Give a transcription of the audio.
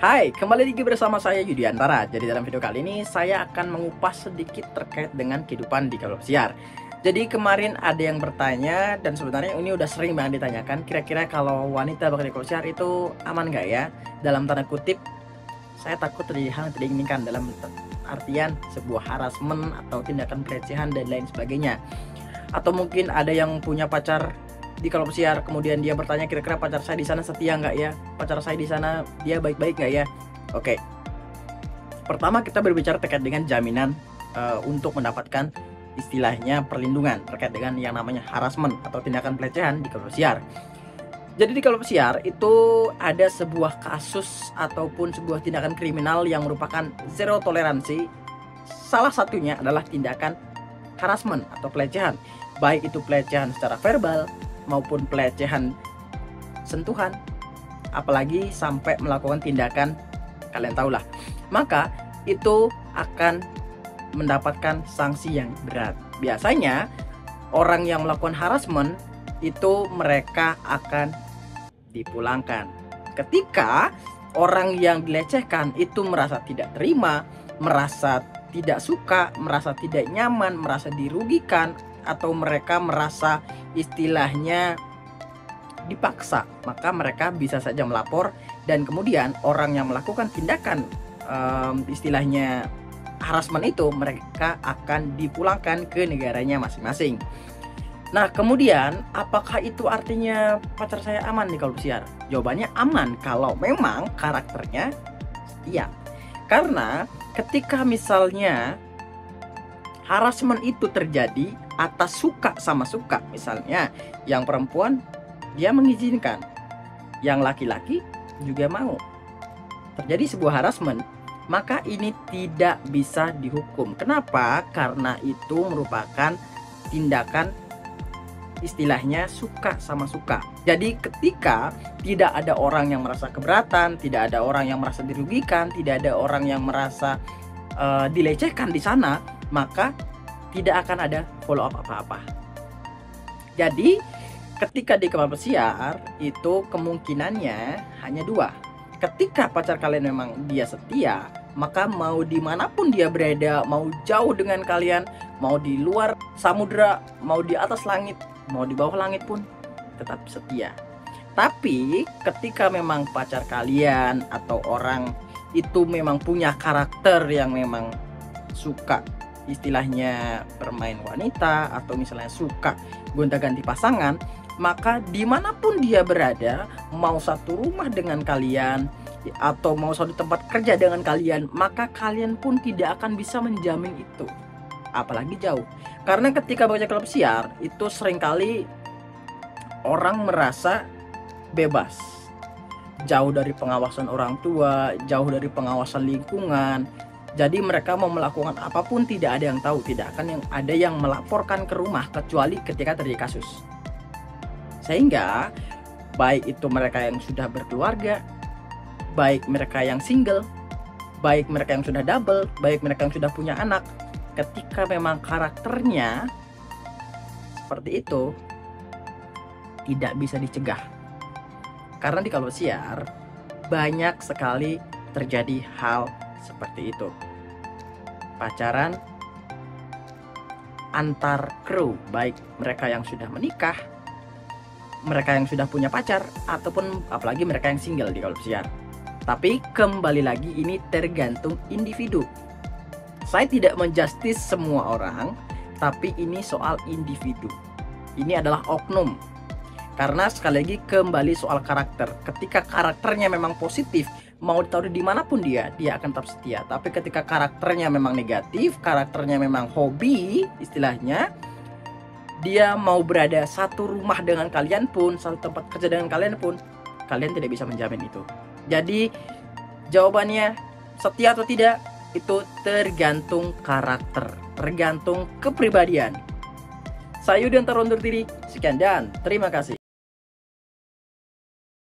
Hai, kembali lagi bersama saya Yudiantara. Jadi dalam video kali ini saya akan mengupas sedikit terkait dengan kehidupan di kalau pesiar. Jadi kemarin ada yang bertanya, dan sebenarnya ini udah sering banget ditanyakan, kira-kira kalau wanita bekerja di kalau pesiar itu aman nggak ya? Dalam tanda kutip, saya takut terjadi hal yang tidak diinginkan, dalam artian sebuah harassment atau tindakan pelecehan dan lain sebagainya. Atau mungkin ada yang punya pacar di kalau pesiar, kemudian dia bertanya, kira-kira pacar saya di sana setia nggak ya? Pacar saya di sana dia baik-baik nggak ya? Oke, pertama kita berbicara terkait dengan jaminan untuk mendapatkan istilahnya perlindungan terkait dengan yang namanya harassment atau tindakan pelecehan di kalau pesiar. Jadi di kalau pesiar itu ada sebuah kasus ataupun sebuah tindakan kriminal yang merupakan zero toleransi. Salah satunya adalah tindakan harassment atau pelecehan, baik itu pelecehan secara verbal maupun pelecehan sentuhan, apalagi sampai melakukan tindakan kalian tahulah, maka itu akan mendapatkan sanksi yang berat. Biasanya orang yang melakukan harassment itu mereka akan dipulangkan. Ketika orang yang dilecehkan itu merasa tidak terima, merasa tidak suka, merasa tidak nyaman, merasa dirugikan, atau mereka merasa istilahnya dipaksa, maka mereka bisa saja melapor, dan kemudian orang yang melakukan tindakan istilahnya harassment itu mereka akan dipulangkan ke negaranya masing-masing. Nah, kemudian apakah itu artinya pacar saya aman nih kalau pesiar? Jawabannya aman kalau memang karakternya setia. Karena ketika misalnya harassment itu terjadi atas suka sama suka, misalnya yang perempuan dia mengizinkan, yang laki-laki juga mau, terjadi sebuah harassment, maka ini tidak bisa dihukum. Kenapa? Karena itu merupakan tindakan istilahnya suka sama suka. Jadi ketika tidak ada orang yang merasa keberatan, tidak ada orang yang merasa dirugikan, tidak ada orang yang merasa dilecehkan di sana, maka tidak akan ada follow up apa-apa. Jadi ketika di kapal pesiar itu kemungkinannya hanya dua. Ketika pacar kalian memang dia setia, maka mau dimanapun dia berada, mau jauh dengan kalian, mau di luar samudra, mau di atas langit, mau di bawah langit pun tetap setia. Tapi ketika memang pacar kalian atau orang itu memang punya karakter yang memang suka istilahnya bermain wanita, atau misalnya suka gonta-ganti pasangan, maka dimanapun dia berada, mau satu rumah dengan kalian atau mau satu tempat kerja dengan kalian, maka kalian pun tidak akan bisa menjamin itu, apalagi jauh. Karena ketika bekerja klub pesiar itu seringkali orang merasa bebas, jauh dari pengawasan orang tua, jauh dari pengawasan lingkungan. Jadi mereka mau melakukan apapun tidak ada yang tahu, tidak akan yang ada yang melaporkan ke rumah kecuali ketika terjadi kasus. Sehingga baik itu mereka yang sudah berkeluarga, baik mereka yang single, baik mereka yang sudah double, baik mereka yang sudah punya anak, ketika memang karakternya seperti itu tidak bisa dicegah. Karena di kalau pesiar banyak sekali terjadi hal seperti itu. Pacaran antar kru, baik mereka yang sudah menikah, mereka yang sudah punya pacar, ataupun apalagi mereka yang single di kalau pesiar. Tapi kembali lagi ini tergantung individu. Saya tidak menjustis semua orang, tapi ini soal individu. Ini adalah oknum. Karena sekali lagi kembali soal karakter. Ketika karakternya memang positif, mau ditaruh dimanapun dia akan tetap setia. Tapi ketika karakternya memang negatif, karakternya memang hobi istilahnya, dia mau berada satu rumah dengan kalian pun, satu tempat kerja dengan kalian pun, kalian tidak bisa menjamin itu. Jadi jawabannya setia atau tidak itu tergantung karakter, tergantung kepribadian. Saya Yudiantara undur diri, sekian dan terima kasih.